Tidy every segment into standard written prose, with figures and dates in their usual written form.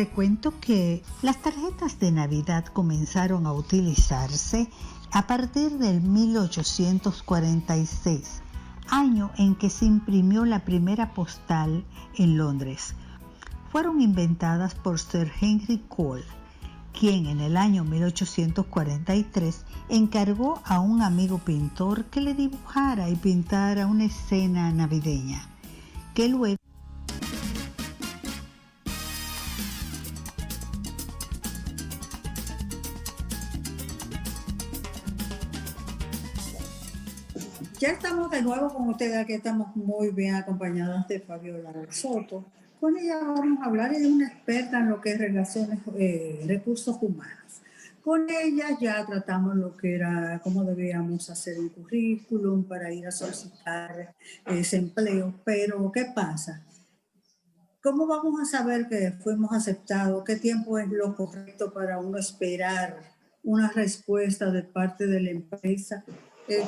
Te cuento que las tarjetas de Navidad comenzaron a utilizarse a partir del 1846, año en que se imprimió la primera postal en Londres. Fueron inventadas por Sir Henry Cole, quien en el año 1843 encargó a un amigo pintor que le dibujara y pintara una escena navideña, que luego Ya estamos de nuevo con ustedes, aquí estamos muy bien acompañadas de Fabiola Soto. Con ella vamos a hablar, ella es una experta en lo que es relaciones, recursos humanos. Con ella ya tratamos lo que era cómo debíamos hacer un currículum para ir a solicitar ese empleo, pero ¿qué pasa? ¿Cómo vamos a saber que fuimos aceptados? ¿Qué tiempo es lo correcto para uno esperar una respuesta de parte de la empresa?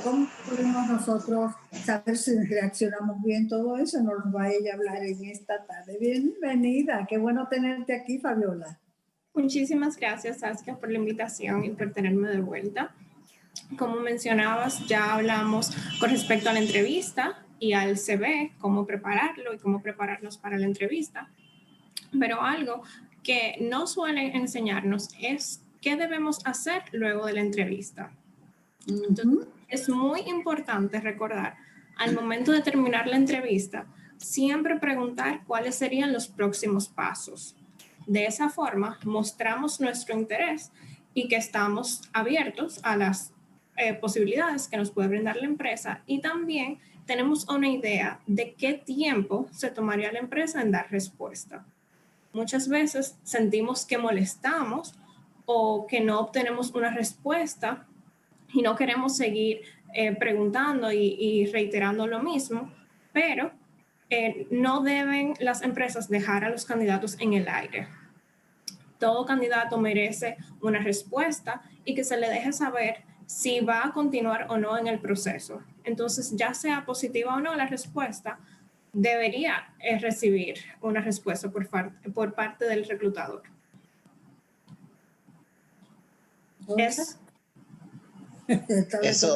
¿Cómo podemos nosotros saber si reaccionamos bien? Todo eso nos va ella a hablar en esta tarde. Bienvenida, qué bueno tenerte aquí, Fabiola. Muchísimas gracias, Saskia, por la invitación y por tenerme de vuelta. Como mencionabas, ya hablamos con respecto a la entrevista y al CV, cómo prepararlo y cómo prepararnos para la entrevista. Pero algo que no suelen enseñarnos es qué debemos hacer luego de la entrevista. Entonces, es muy importante recordar, al momento de terminar la entrevista, siempre preguntar cuáles serían los próximos pasos. De esa forma, mostramos nuestro interés y que estamos abiertos a las posibilidades que nos puede brindar la empresa, y también tenemos una idea de qué tiempo se tomaría la empresa en dar respuesta. Muchas veces sentimos que molestamos o que no obtenemos una respuesta y no queremos seguir preguntando y reiterando lo mismo, pero no deben las empresas dejar a los candidatos en el aire. Todo candidato merece una respuesta y que se le deje saber si va a continuar o no en el proceso. Entonces, ya sea positiva o no la respuesta, debería recibir una respuesta por parte del reclutador. Eso,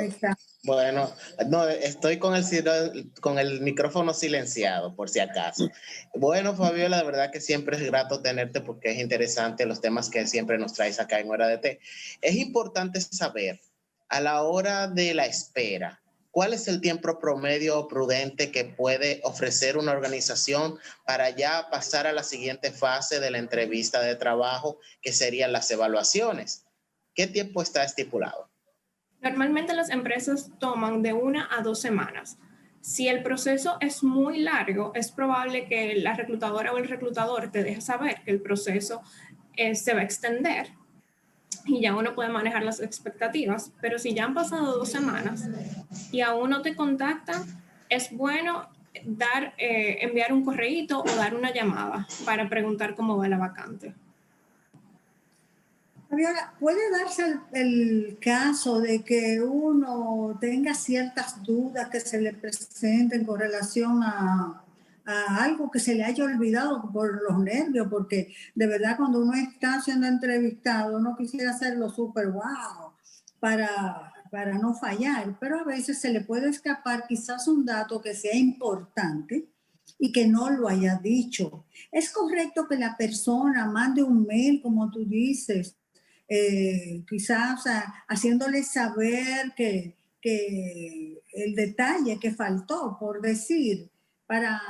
bueno, no, estoy con el micrófono silenciado, por si acaso. Bueno, Fabiola, de verdad que siempre es grato tenerte porque es interesante los temas que siempre nos traes acá en Hora de Té. Es importante saber, a la hora de la espera, ¿cuál es el tiempo promedio prudente que puede ofrecer una organización para ya pasar a la siguiente fase de la entrevista de trabajo, que serían las evaluaciones? ¿Qué tiempo está estipulado? Normalmente las empresas toman de 1 a 2 semanas. Si el proceso es muy largo, es probable que la reclutadora o el reclutador te deje saber que el proceso se va a extender y ya uno puede manejar las expectativas. Pero si ya han pasado 2 semanas y aún no te contactan, es bueno enviar un correíto o dar una llamada para preguntar cómo va la vacante. Fabiola, ¿puede darse el caso de que uno tenga ciertas dudas que se le presenten con relación a algo que se le haya olvidado por los nervios? Porque de verdad cuando uno está siendo entrevistado, uno quisiera hacerlo súper wow para no fallar, pero a veces se le puede escapar quizás un dato que sea importante y que no lo haya dicho. ¿Es correcto que la persona mande un mail, como tú dices, quizás haciéndole saber que el detalle que faltó, por decir, para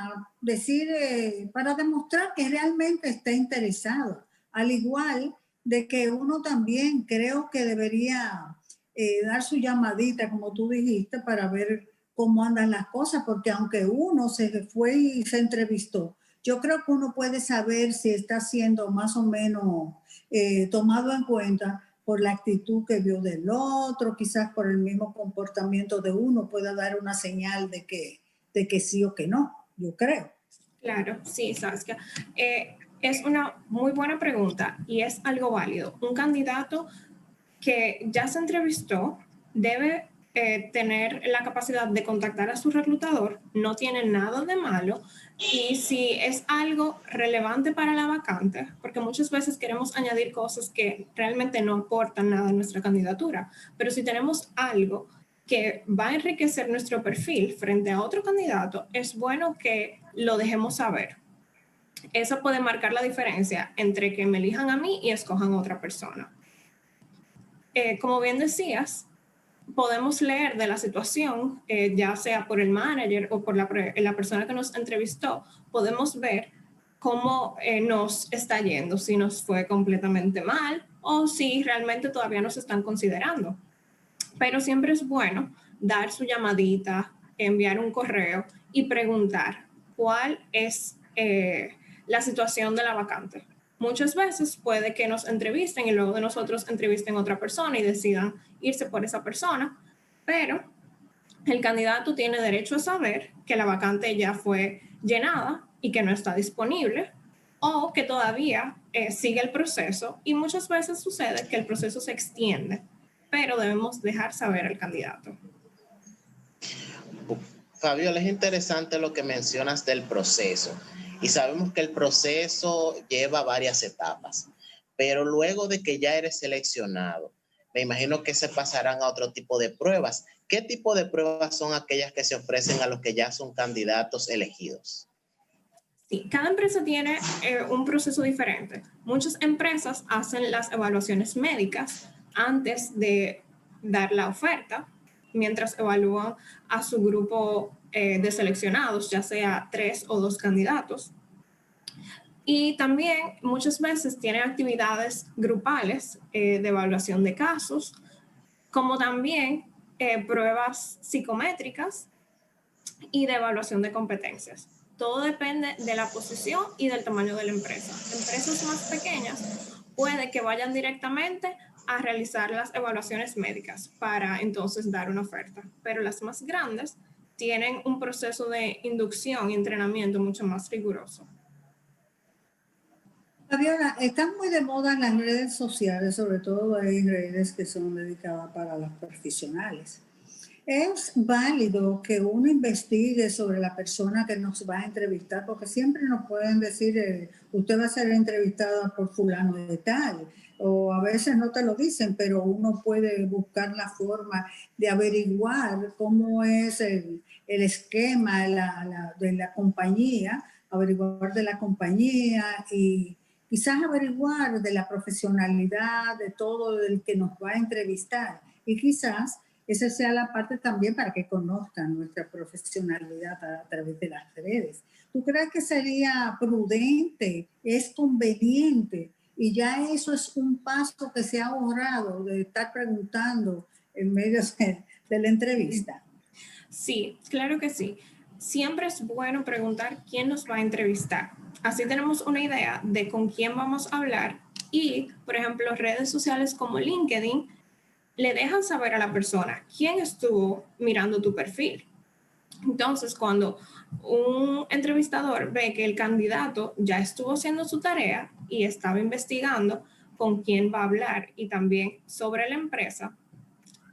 demostrar que realmente está interesado? Al igual de que uno también creo que debería dar su llamadita, como tú dijiste, para ver cómo andan las cosas, porque aunque uno se fue y se entrevistó, yo creo que uno puede saber si está siendo más o menos tomado en cuenta por la actitud que vio del otro, quizás por el mismo comportamiento de uno pueda dar una señal de que sí o que no, yo creo. Claro, sí, Saskia. Es una muy buena pregunta y es algo válido. Un candidato que ya se entrevistó debe tener la capacidad de contactar a su reclutador, no tiene nada de malo, y si es algo relevante para la vacante, porque muchas veces queremos añadir cosas que realmente no aportan nada a nuestra candidatura, pero si tenemos algo que va a enriquecer nuestro perfil frente a otro candidato, es bueno que lo dejemos saber. Eso puede marcar la diferencia entre que me elijan a mí y escojan a otra persona. Como bien decías, podemos leer de la situación, ya sea por el manager o por la persona que nos entrevistó, podemos ver cómo nos está yendo, si nos fue completamente mal o si realmente todavía nos están considerando. Pero siempre es bueno dar su llamadita, enviar un correo y preguntar cuál es la situación de la vacante. Muchas veces puede que nos entrevisten y luego de nosotros entrevisten a otra persona y decidan irse por esa persona, pero el candidato tiene derecho a saber que la vacante ya fue llenada y que no está disponible, o que todavía sigue el proceso, y muchas veces sucede que el proceso se extiende, pero debemos dejar saber al candidato. Fabiola, es interesante lo que mencionas del proceso. Y sabemos que el proceso lleva varias etapas, pero luego de que ya eres seleccionado, me imagino que se pasarán a otro tipo de pruebas. ¿Qué tipo de pruebas son aquellas que se ofrecen a los que ya son candidatos elegidos? Sí, cada empresa tiene un proceso diferente. Muchas empresas hacen las evaluaciones médicas antes de dar la oferta, mientras evalúan a su grupo de seleccionados, ya sea 3 o 2 candidatos. Y también muchas veces tienen actividades grupales de evaluación de casos, como también pruebas psicométricas y de evaluación de competencias. Todo depende de la posición y del tamaño de la empresa. Empresas más pequeñas puede que vayan directamente a realizar las evaluaciones médicas para entonces dar una oferta, pero las más grandes tienen un proceso de inducción y entrenamiento mucho más riguroso. Fabiola, están muy de moda las redes sociales, sobre todo hay redes que son dedicadas para los profesionales. Es válido que uno investigue sobre la persona que nos va a entrevistar, porque siempre nos pueden decir, usted va a ser entrevistada por fulano de tal, o a veces no te lo dicen, pero uno puede buscar la forma de averiguar cómo es el esquema de la compañía, averiguar de la compañía y quizás averiguar de la profesionalidad de todo el que nos va a entrevistar, y quizás esa sea la parte también para que conozcan nuestra profesionalidad a través de las redes. ¿Tú crees que sería prudente, es conveniente, y ya eso es un paso que se ha ahorrado de estar preguntando en medio de la entrevista? Sí, claro que sí. Siempre es bueno preguntar quién nos va a entrevistar. Así tenemos una idea de con quién vamos a hablar, y, por ejemplo, redes sociales como LinkedIn le dejan saber a la persona quién estuvo mirando tu perfil. Entonces, cuando un entrevistador ve que el candidato ya estuvo haciendo su tarea y estaba investigando con quién va a hablar y también sobre la empresa,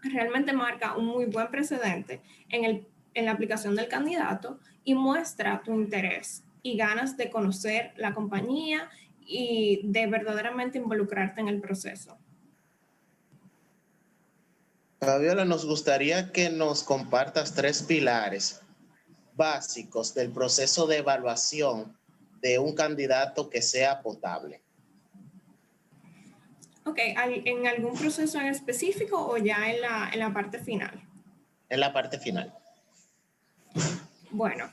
realmente marca un muy buen precedente en la aplicación del candidato y muestra tu interés y ganas de conocer la compañía y de verdaderamente involucrarte en el proceso. Fabiola, nos gustaría que nos compartas 3 pilares básicos del proceso de evaluación de un candidato que sea potable. Ok, ¿en algún proceso en específico o ya en la parte final? En la parte final. Bueno,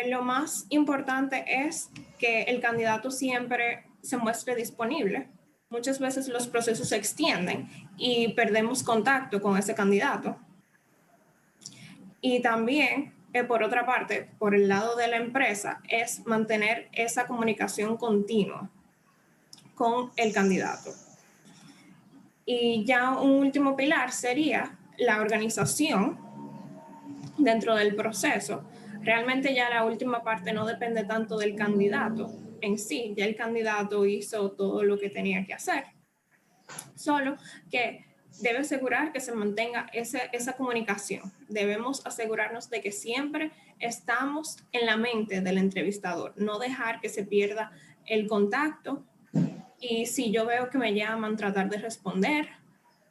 lo más importante es que el candidato siempre se muestre disponible. Muchas veces los procesos se extienden y perdemos contacto con ese candidato. Y también, por otra parte, por el lado de la empresa, es mantener esa comunicación continua con el candidato. Y ya un último pilar sería la organización dentro del proceso. Realmente ya la última parte no depende tanto del candidato en sí, ya el candidato hizo todo lo que tenía que hacer. Solo que debe asegurar que se mantenga esa comunicación. Debemos asegurarnos de que siempre estamos en la mente del entrevistador, no dejar que se pierda el contacto. Y si yo veo que me llaman, tratar de responder.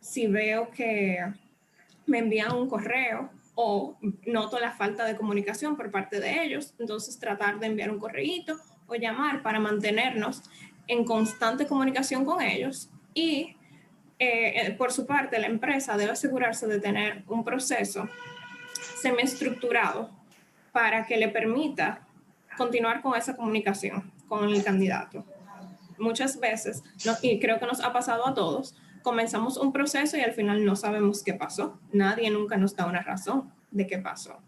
Si veo que me envían un correo o noto la falta de comunicación por parte de ellos, entonces tratar de enviar un correíto o llamar para mantenernos en constante comunicación con ellos. Y por su parte, la empresa debe asegurarse de tener un proceso semiestructurado para que le permita continuar con esa comunicación con el candidato. Muchas veces, y creo que nos ha pasado a todos, comenzamos un proceso y al final no sabemos qué pasó. Nadie nunca nos da una razón de qué pasó.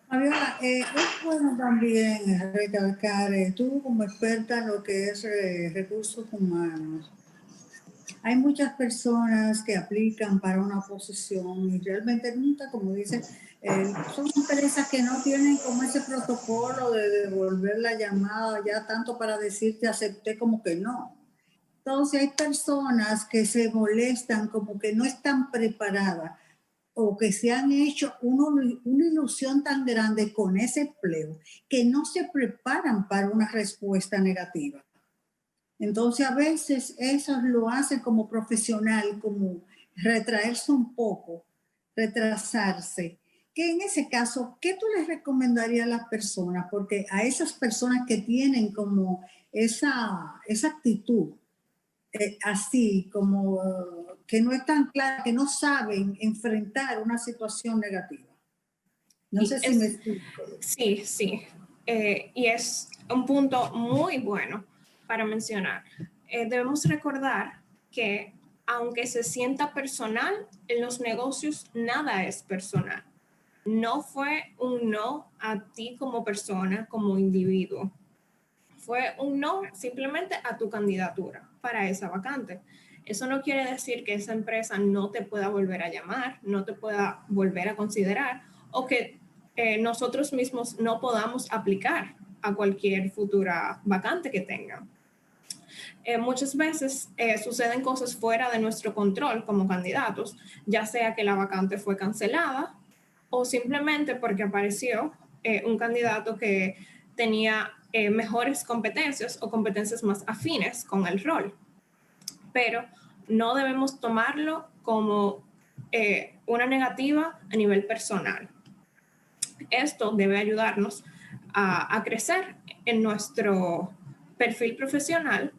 Fabiola, es bueno también recalcar, tú como experta en lo que es recursos humanos, hay muchas personas que aplican para una posición y realmente nunca, como dicen, son empresas que no tienen como ese protocolo de devolver la llamada ya tanto para decirte acepté como que no. Entonces hay personas que se molestan como que no están preparadas o que se han hecho una ilusión tan grande con ese empleo que no se preparan para una respuesta negativa. Entonces a veces eso lo hacen como profesional, como retraerse un poco, retrasarse. Que en ese caso, ¿qué tú les recomendarías a las personas? Porque a esas personas que tienen como esa actitud, así como que no están claras, que no saben enfrentar una situación negativa. No sé si me explico. Sí. Y es un punto muy bueno para mencionar. Debemos recordar que aunque se sienta personal, en los negocios nada es personal. No fue un no a ti como persona, como individuo. Fue un no simplemente a tu candidatura para esa vacante. Eso no quiere decir que esa empresa no te pueda volver a llamar, no te pueda volver a considerar o que nosotros mismos no podamos aplicar a cualquier futura vacante que tengan. Muchas veces suceden cosas fuera de nuestro control como candidatos, ya sea que la vacante fue cancelada o simplemente porque apareció un candidato que tenía mejores competencias o competencias más afines con el rol. Pero no debemos tomarlo como una negativa a nivel personal. Esto debe ayudarnos a crecer en nuestro perfil profesional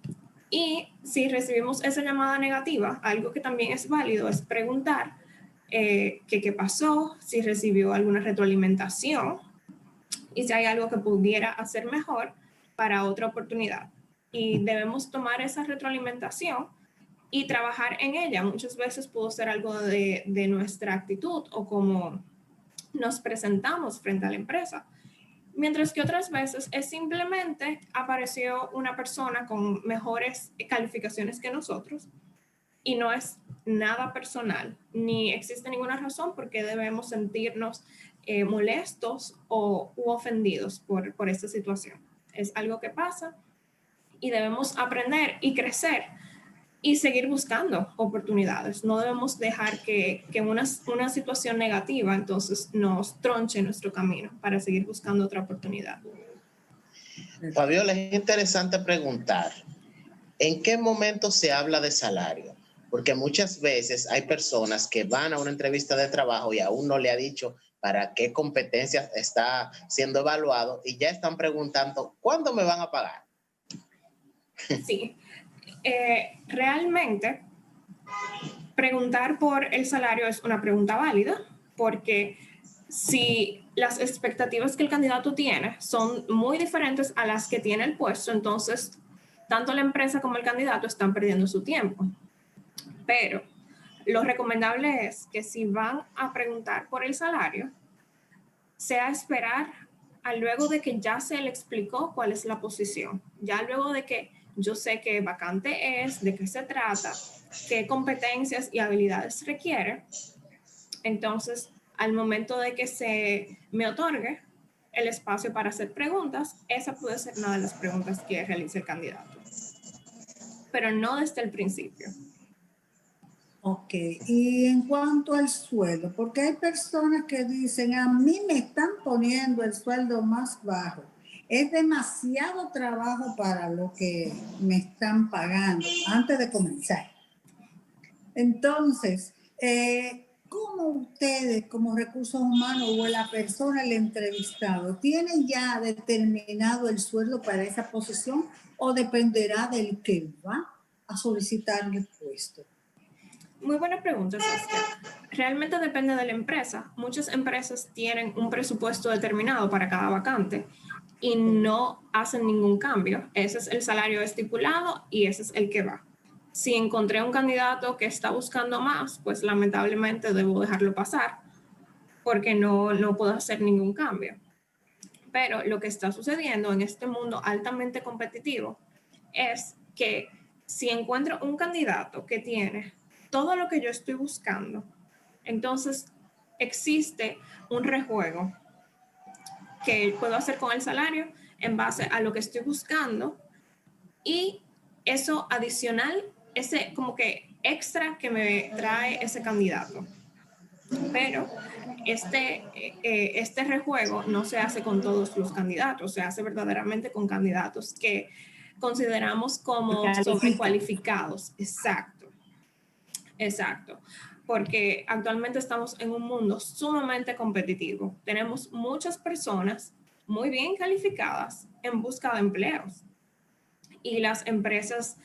y si recibimos esa llamada negativa, algo que también es válido es preguntar qué pasó, si recibió alguna retroalimentación y si hay algo que pudiera hacer mejor para otra oportunidad. Y debemos tomar esa retroalimentación y trabajar en ella. Muchas veces pudo ser algo de nuestra actitud o cómo nos presentamos frente a la empresa. Mientras que otras veces es simplemente apareció una persona con mejores calificaciones que nosotros y no es nada personal, ni existe ninguna razón por qué debemos sentirnos molestos u ofendidos por esta situación. Es algo que pasa y debemos aprender y crecer y seguir buscando oportunidades. No debemos dejar que una situación negativa entonces nos tronche nuestro camino para seguir buscando otra oportunidad. Fabiola, es interesante preguntar, ¿en qué momento se habla de salario? Porque muchas veces hay personas que van a una entrevista de trabajo y aún no le ha dicho para qué competencias está siendo evaluado y ya están preguntando, ¿cuándo me van a pagar? Sí. Realmente preguntar por el salario es una pregunta válida porque si las expectativas que el candidato tiene son muy diferentes a las que tiene el puesto, entonces tanto la empresa como el candidato están perdiendo su tiempo. Pero lo recomendable es que si van a preguntar por el salario, sea esperar a luego de que ya se le explicó cuál es la posición, ya luego de que yo sé qué vacante es, de qué se trata, qué competencias y habilidades requiere. Entonces, al momento de que se me otorgue el espacio para hacer preguntas, esa puede ser una de las preguntas que realice el candidato, pero no desde el principio. Ok, y en cuanto al sueldo, porque hay personas que dicen, a mí me están poniendo el sueldo más bajo, es demasiado trabajo para lo que me están pagando antes de comenzar. Entonces, ¿cómo ustedes como recursos humanos o la persona, el entrevistado, tienen ya determinado el sueldo para esa posición o dependerá del que va a solicitar el puesto? Muy buena pregunta, Saskia. Realmente depende de la empresa. Muchas empresas tienen un presupuesto determinado para cada vacante y no hacen ningún cambio. Ese es el salario estipulado y ese es el que va. Si encontré un candidato que está buscando más, pues lamentablemente debo dejarlo pasar porque no puedo hacer ningún cambio. Pero lo que está sucediendo en este mundo altamente competitivo es que si encuentro un candidato que tiene todo lo que yo estoy buscando, entonces existe un rejuego que puedo hacer con el salario en base a lo que estoy buscando y eso adicional, ese como que extra que me trae ese candidato. Pero este rejuego no se hace con todos los candidatos, se hace verdaderamente con candidatos que consideramos como sobrecualificados. Exacto, exacto. Porque actualmente estamos en un mundo sumamente competitivo. Tenemos muchas personas muy bien calificadas en busca de empleos. Y las empresas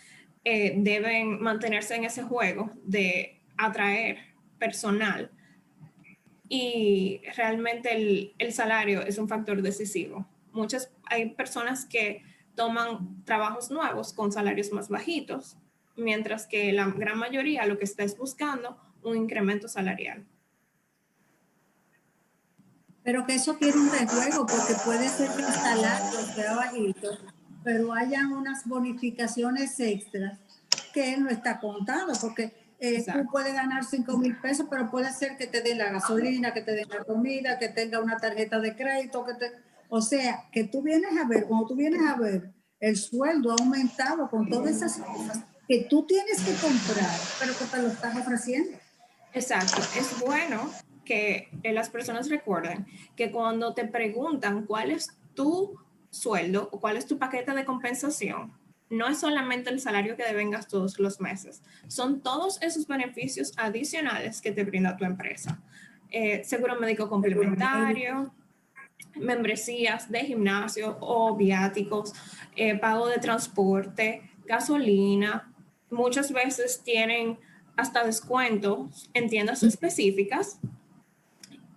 deben mantenerse en ese juego de atraer personal. Y realmente el salario es un factor decisivo. Hay personas que toman trabajos nuevos con salarios más bajitos, mientras que la gran mayoría lo que está es buscando un incremento salarial. Pero que eso tiene un rejuego, porque puede ser que el salario sea bajito, pero hayan unas bonificaciones extras que él no está contando, porque tú puedes ganar 5,000 pesos, pero puede ser que te den la gasolina, que te den la comida, que tenga una tarjeta de crédito, o sea, que tú vienes a ver, cuando tú vienes a ver, el sueldo ha aumentado con todas esas cosas que tú tienes que comprar, pero que te lo están ofreciendo. Exacto, es bueno que las personas recuerden que cuando te preguntan cuál es tu sueldo o cuál es tu paquete de compensación, no es solamente el salario que devengas todos los meses, son todos esos beneficios adicionales que te brinda tu empresa. Seguro médico complementario, membresías de gimnasio o viáticos, pago de transporte, gasolina. Muchas veces tienen hasta descuentos en tiendas específicas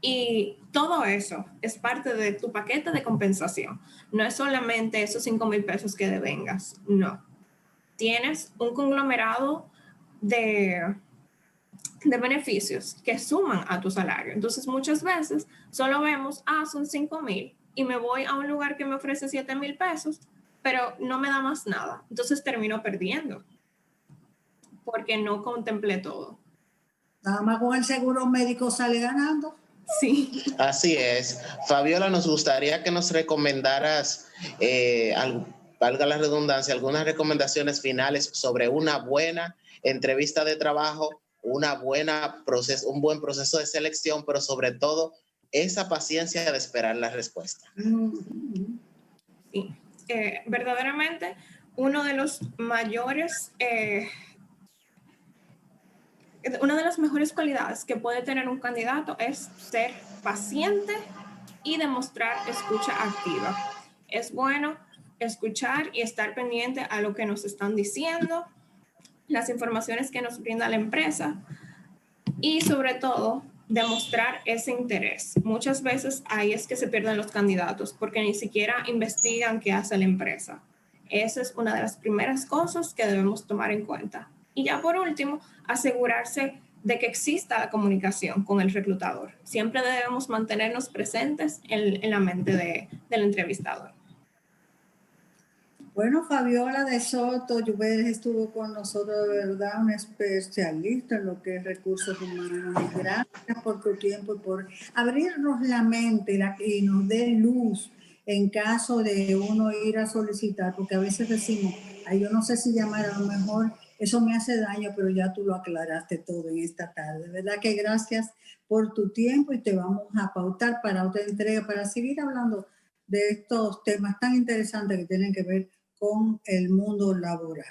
y todo eso es parte de tu paquete de compensación. No es solamente esos 5,000 pesos que devengas, no. Tienes un conglomerado de beneficios que suman a tu salario. Entonces muchas veces solo vemos, son 5,000 y me voy a un lugar que me ofrece 7,000 pesos, pero no me da más nada. Entonces termino perdiendo porque no contemplé todo. Nada más con el seguro médico sale ganando. Sí. Así es. Fabiola, nos gustaría que nos recomendaras, valga la redundancia, algunas recomendaciones finales sobre una buena entrevista de trabajo, un buen proceso de selección, pero sobre todo esa paciencia de esperar la respuesta. Sí, verdaderamente uno de los mayores... una de las mejores cualidades que puede tener un candidato es ser paciente y demostrar escucha activa. Es bueno escuchar y estar pendiente a lo que nos están diciendo, las informaciones que nos brinda la empresa y sobre todo demostrar ese interés. Muchas veces ahí es que se pierden los candidatos porque ni siquiera investigan qué hace la empresa. Esa es una de las primeras cosas que debemos tomar en cuenta. Y ya por último, asegurarse de que exista la comunicación con el reclutador. Siempre debemos mantenernos presentes en la mente del entrevistador. Bueno, Fabiola de Soto Lluvere estuvo con nosotros, de verdad, un especialista en lo que es recursos humanos. Gracias por tu tiempo y por abrirnos la mente y nos dé luz en caso de uno ir a solicitar, porque a veces decimos, yo no sé si llamar, a lo mejor Eso me hace daño, pero ya tú lo aclaraste todo en esta tarde. De verdad que gracias por tu tiempo y te vamos a pautar para otra entrega para seguir hablando de estos temas tan interesantes que tienen que ver con el mundo laboral.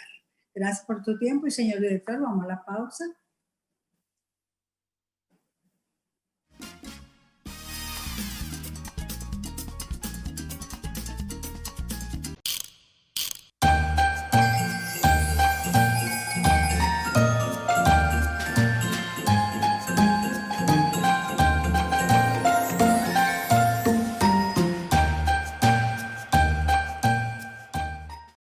Gracias por tu tiempo y señor director, vamos a la pausa.